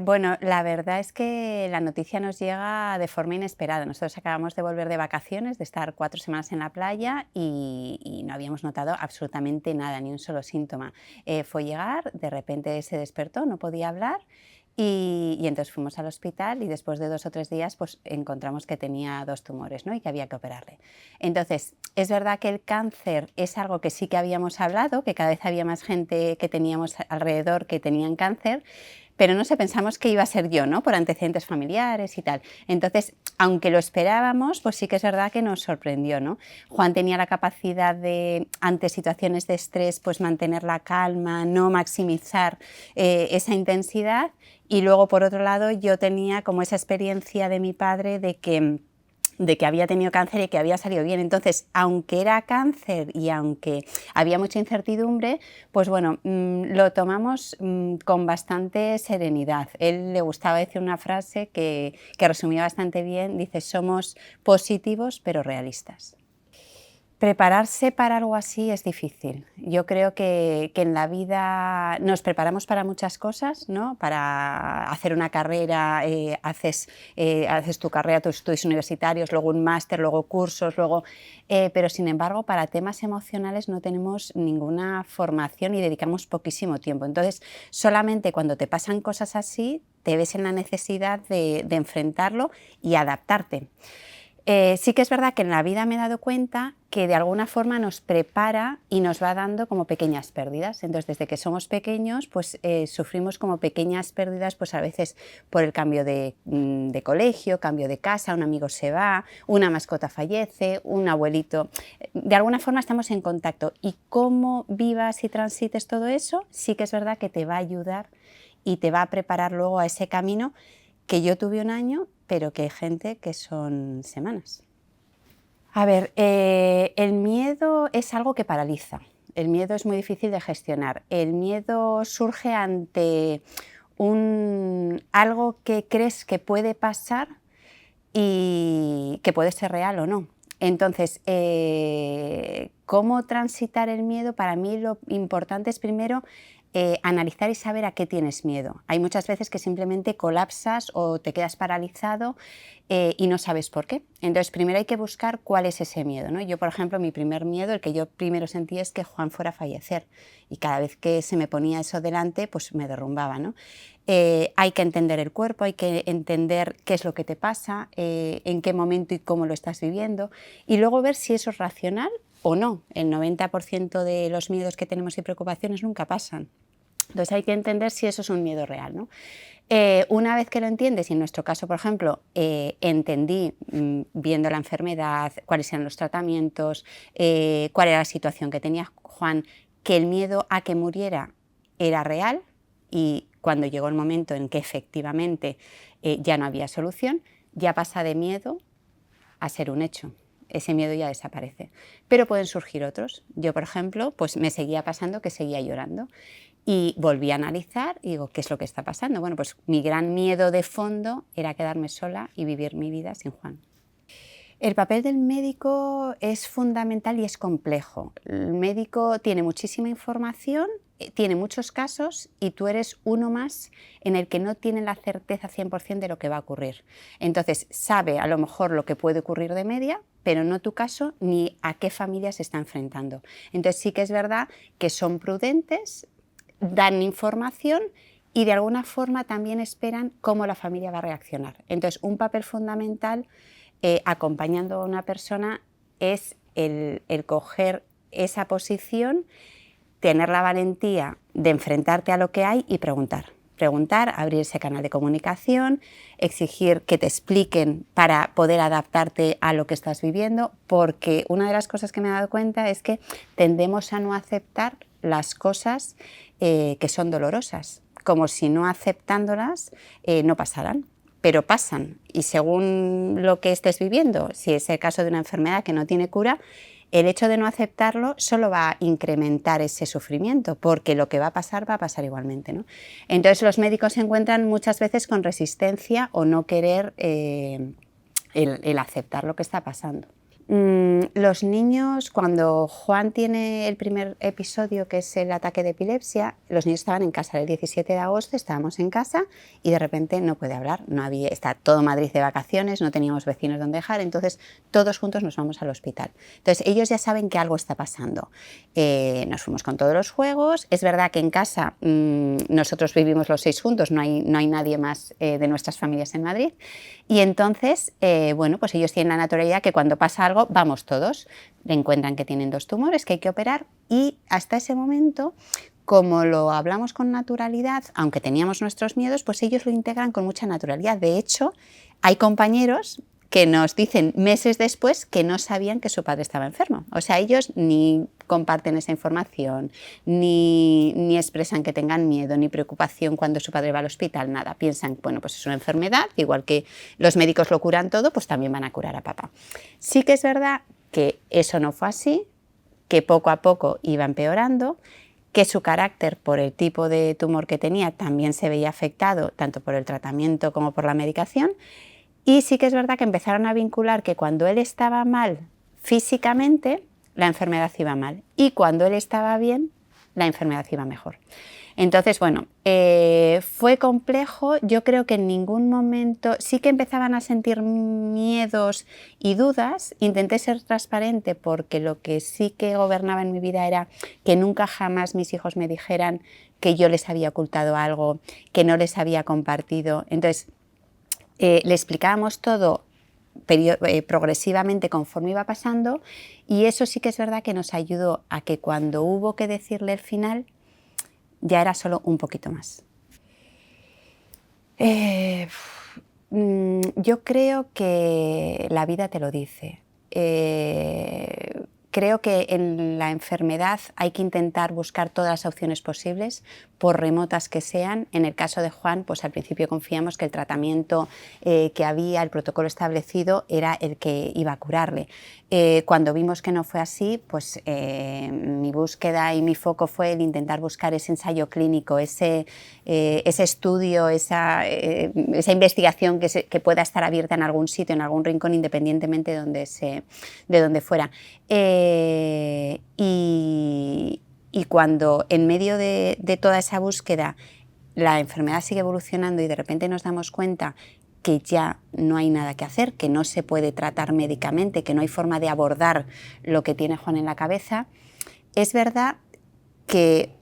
Bueno, la verdad es que la noticia nos llega de forma inesperada. Nosotros acabamos de volver de vacaciones, de estar 4 semanas en la playa y no habíamos notado absolutamente nada, ni un solo síntoma. Fue llegar, de repente se despertó, no podía hablar y entonces fuimos al hospital y después de 2 o 3 días pues encontramos que tenía 2 tumores, ¿no? Y que había que operarle. Entonces, es verdad que el cáncer es algo que sí que habíamos hablado, que cada vez había más gente que teníamos alrededor que tenían cáncer, pero no sé, pensamos que iba a ser yo, ¿no? Por antecedentes familiares y tal. Entonces, aunque lo esperábamos, pues sí que es verdad que nos sorprendió, ¿no? Juan tenía la capacidad de, ante situaciones de estrés, pues mantener la calma, no maximizar esa intensidad. Y luego, por otro lado, yo tenía como esa experiencia de mi padre de que había tenido cáncer y que había salido bien. Entonces, aunque era cáncer y aunque había mucha incertidumbre, pues bueno, lo tomamos con bastante serenidad. Él le gustaba decir una frase que resumía bastante bien, dice: somos positivos pero realistas. Prepararse para algo así es difícil. Yo creo que en la vida nos preparamos para muchas cosas, ¿no? Para hacer una carrera, haces tu carrera, tus estudios universitarios, luego un máster, luego cursos, pero sin embargo para temas emocionales no tenemos ninguna formación y dedicamos poquísimo tiempo. Entonces, solamente cuando te pasan cosas así, te ves en la necesidad de enfrentarlo y adaptarte. Sí que es verdad que en la vida me he dado cuenta que de alguna forma nos prepara y nos va dando como pequeñas pérdidas. Entonces, desde que somos pequeños, pues sufrimos como pequeñas pérdidas, pues a veces por el cambio de colegio, cambio de casa, un amigo se va, una mascota fallece, un abuelito. De alguna forma estamos en contacto y cómo vivas y transites todo eso, sí que es verdad que te va a ayudar y te va a preparar luego a ese camino que yo tuve un año, pero que hay gente que son semanas. A ver, el miedo es algo que paraliza. El miedo es muy difícil de gestionar. El miedo surge ante algo que crees que puede pasar y que puede ser real o no. Entonces, ¿cómo transitar el miedo? Para mí lo importante es primero analizar y saber a qué tienes miedo. Hay muchas veces que simplemente colapsas o te quedas paralizado y no sabes por qué. Entonces, primero hay que buscar cuál es ese miedo, ¿no? Yo, por ejemplo, mi primer miedo, el que yo primero sentí, es que Juan fuera a fallecer. Y cada vez que se me ponía eso delante, pues me derrumbaba, ¿no? Hay que entender el cuerpo, hay que entender qué es lo que te pasa, en qué momento y cómo lo estás viviendo, y luego ver si eso es racional o no. El 90% de los miedos que tenemos y preocupaciones nunca pasan. Entonces hay que entender si eso es un miedo real, ¿no? Una vez que lo entiendes, y en nuestro caso, por ejemplo, entendí, viendo la enfermedad, cuáles eran los tratamientos, cuál era la situación que tenía Juan, que el miedo a que muriera era real, y cuando llegó el momento en que efectivamente ya no había solución, ya pasa de miedo a ser un hecho. Ese miedo ya desaparece. Pero pueden surgir otros. Yo, por ejemplo, pues me seguía pasando que seguía llorando y volví a analizar y digo, ¿qué es lo que está pasando? Bueno, pues mi gran miedo de fondo era quedarme sola y vivir mi vida sin Juan. El papel del médico es fundamental y es complejo. El médico tiene muchísima información, tiene muchos casos y tú eres uno más en el que no tiene la certeza 100% de lo que va a ocurrir. Entonces, sabe a lo mejor lo que puede ocurrir de media, pero no tu caso ni a qué familia se está enfrentando. Entonces, sí que es verdad que son prudentes, dan información y de alguna forma también esperan cómo la familia va a reaccionar. Entonces, un papel fundamental acompañando a una persona es el coger esa posición, tener la valentía de enfrentarte a lo que hay y preguntar. Preguntar, abrir ese canal de comunicación, exigir que te expliquen para poder adaptarte a lo que estás viviendo, porque una de las cosas que me he dado cuenta es que tendemos a no aceptar las cosas que son dolorosas, como si no aceptándolas no pasaran. Pero pasan, y según lo que estés viviendo, si es el caso de una enfermedad que no tiene cura, el hecho de no aceptarlo solo va a incrementar ese sufrimiento, porque lo que va a pasar igualmente, ¿no? Entonces los médicos se encuentran muchas veces con resistencia o no querer el aceptar lo que está pasando. Los niños, cuando Juan tiene el primer episodio, que es el ataque de epilepsia, los niños estaban en casa. El 17 de agosto estábamos en casa y de repente no puede hablar. Está todo Madrid de vacaciones, no teníamos vecinos donde dejar, entonces todos juntos nos vamos al hospital. Entonces ellos ya saben que algo está pasando. Nos fuimos con todos los juegos. Es verdad que en casa nosotros vivimos los 6 juntos, no hay nadie más de nuestras familias en Madrid. Y entonces, bueno, pues ellos tienen la naturalidad que cuando pasa algo, vamos todos. Le encuentran que tienen 2 tumores, que hay que operar, y hasta ese momento, como lo hablamos con naturalidad, aunque teníamos nuestros miedos, pues ellos lo integran con mucha naturalidad. De hecho, hay compañeros que nos dicen meses después que no sabían que su padre estaba enfermo. O sea, ellos ni comparten esa información, ni expresan que tengan miedo, ni preocupación cuando su padre va al hospital, nada. Piensan, bueno, pues es una enfermedad, igual que los médicos lo curan todo, pues también van a curar a papá. Sí que es verdad que eso no fue así, que poco a poco iba empeorando, que su carácter, por el tipo de tumor que tenía, también se veía afectado, tanto por el tratamiento como por la medicación. Y sí que es verdad que empezaron a vincular que cuando él estaba mal físicamente, la enfermedad iba mal, y cuando él estaba bien, la enfermedad iba mejor. Entonces, bueno, fue complejo. Yo creo que en ningún momento, sí que empezaban a sentir miedos y dudas. Intenté ser transparente porque lo que sí que gobernaba en mi vida era que nunca jamás mis hijos me dijeran que yo les había ocultado algo, que no les había compartido. Entonces, le explicábamos todo progresivamente conforme iba pasando, y eso sí que es verdad que nos ayudó a que cuando hubo que decirle el final ya era solo un poquito más. Yo creo que la vida te lo dice. Creo que en la enfermedad hay que intentar buscar todas las opciones posibles, por remotas que sean. En el caso de Juan, pues al principio confiamos que el tratamiento que había, el protocolo establecido, era el que iba a curarle. Cuando vimos que no fue así, pues mi búsqueda y mi foco fue el intentar buscar ese ensayo clínico, ese estudio, esa investigación que pueda estar abierta en algún sitio, en algún rincón, independientemente de donde fuera. Y cuando en medio de toda esa búsqueda la enfermedad sigue evolucionando y de repente nos damos cuenta que ya no hay nada que hacer, que no se puede tratar médicamente, que no hay forma de abordar lo que tiene Juan en la cabeza, es verdad que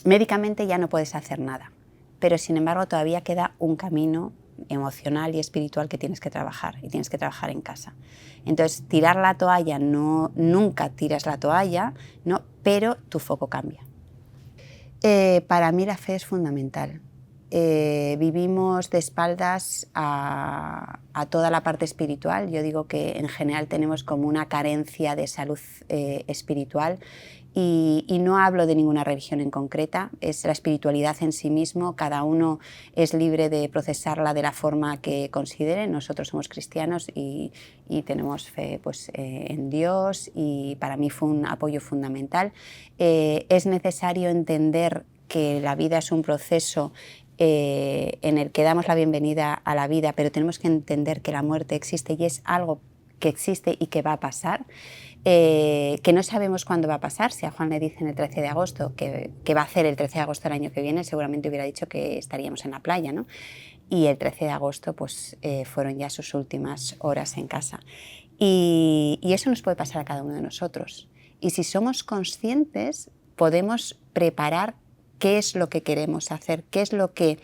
médicamente ya no puedes hacer nada, pero sin embargo todavía queda un camino emocional y espiritual que tienes que trabajar, y tienes que trabajar en casa. Entonces, tirar la toalla, no, nunca tiras la toalla, no, pero tu foco cambia. Para mí la fe es fundamental. Vivimos de espaldas a toda la parte espiritual. Yo digo que en general tenemos como una carencia de salud espiritual, y no hablo de ninguna religión en concreta, es la espiritualidad en sí mismo. Cada uno es libre de procesarla de la forma que considere. Nosotros somos cristianos y tenemos fe, pues, en Dios, y para mí fue un apoyo fundamental. Es necesario entender que la vida es un proceso en el que damos la bienvenida a la vida, pero tenemos que entender que la muerte existe y es algo que existe y que va a pasar, que no sabemos cuándo va a pasar. Si a Juan le dicen el 13 de agosto que va a hacer el 13 de agosto del año que viene, seguramente hubiera dicho que estaríamos en la playa, ¿no? Y el 13 de agosto pues, fueron ya sus últimas horas en casa. Y eso nos puede pasar a cada uno de nosotros. Y si somos conscientes, podemos preparar qué es lo que queremos hacer, qué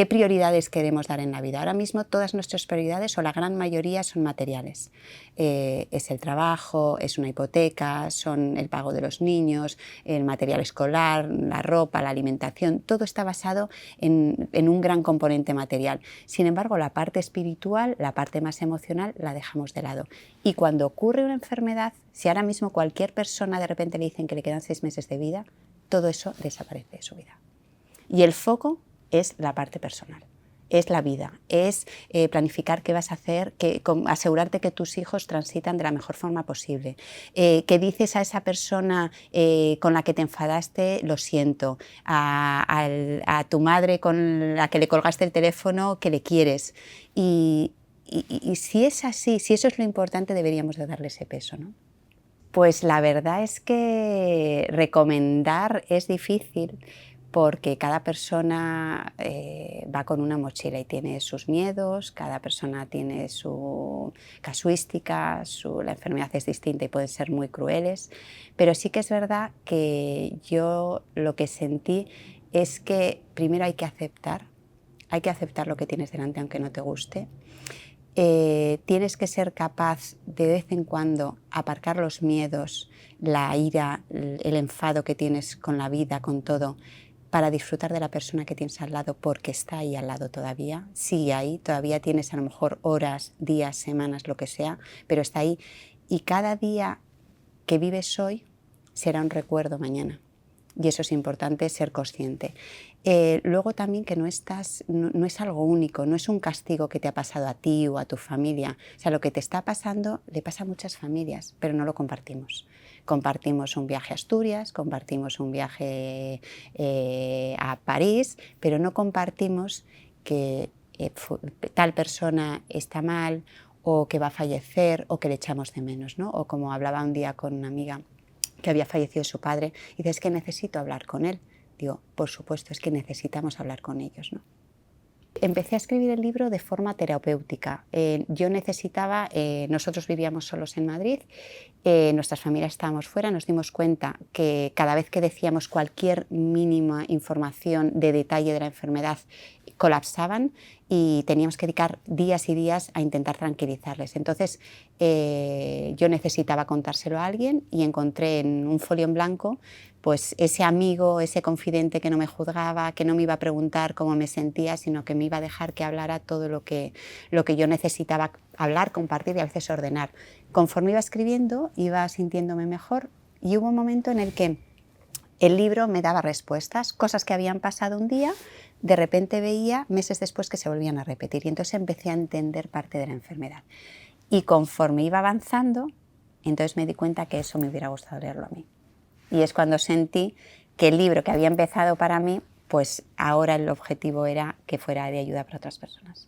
prioridades queremos dar en la vida. Ahora mismo todas nuestras prioridades, o la gran mayoría, son materiales. Es el trabajo, es una hipoteca, son el pago de los niños, el material escolar, la ropa, la alimentación. Todo está basado en un gran componente material. Sin embargo, la parte espiritual, la parte más emocional, la dejamos de lado. Y cuando ocurre una enfermedad, si ahora mismo cualquier persona de repente le dicen que le quedan 6 meses de vida, todo eso desaparece de su vida. Y el foco es la parte personal, es la vida, es planificar qué vas a hacer, asegurarte que tus hijos transitan de la mejor forma posible, que dices a esa persona con la que te enfadaste, lo siento, a tu madre con la que le colgaste el teléfono, que le quieres. Y y si es así, si eso es lo importante, deberíamos de darle ese peso, ¿no? Pues la verdad es que recomendar es difícil porque cada persona va con una mochila y tiene sus miedos, cada persona tiene su casuística, la enfermedad es distinta y pueden ser muy crueles, pero sí que es verdad que yo lo que sentí es que primero hay que aceptar lo que tienes delante aunque no te guste. Tienes que ser capaz de vez en cuando aparcar los miedos, la ira, el enfado que tienes con la vida, con todo, para disfrutar de la persona que tienes al lado porque está ahí al lado todavía, sigue ahí, todavía tienes a lo mejor horas, días, semanas, lo que sea, pero está ahí y cada día que vives hoy será un recuerdo mañana. Y eso es importante, ser consciente. Luego también que no es algo único, no es un castigo que te ha pasado a ti o a tu familia. O sea, lo que te está pasando le pasa a muchas familias, pero no lo compartimos. Compartimos un viaje a Asturias, compartimos un viaje a París, pero no compartimos que tal persona está mal o que va a fallecer o que le echamos de menos, ¿no? O como hablaba un día con una amiga que había fallecido su padre, y dice, es que necesito hablar con él. Digo, por supuesto, es que necesitamos hablar con ellos, ¿no? Empecé a escribir el libro de forma terapéutica. Yo necesitaba, nosotros vivíamos solos en Madrid, nuestras familias estábamos fuera, nos dimos cuenta que cada vez que decíamos cualquier mínima información de detalle de la enfermedad, colapsaban y teníamos que dedicar días y días a intentar tranquilizarles. Entonces yo necesitaba contárselo a alguien y encontré en un folio en blanco pues ese amigo, ese confidente que no me juzgaba, que no me iba a preguntar cómo me sentía, sino que me iba a dejar que hablara todo lo que yo necesitaba hablar, compartir y a veces ordenar. Conforme iba escribiendo, iba sintiéndome mejor y hubo un momento en el que el libro me daba respuestas, cosas que habían pasado un día, de repente veía meses después que se volvían a repetir y entonces empecé a entender parte de la enfermedad. Y conforme iba avanzando, entonces me di cuenta que eso me hubiera gustado leerlo a mí. Y es cuando sentí que el libro que había empezado para mí, pues ahora el objetivo era que fuera de ayuda para otras personas.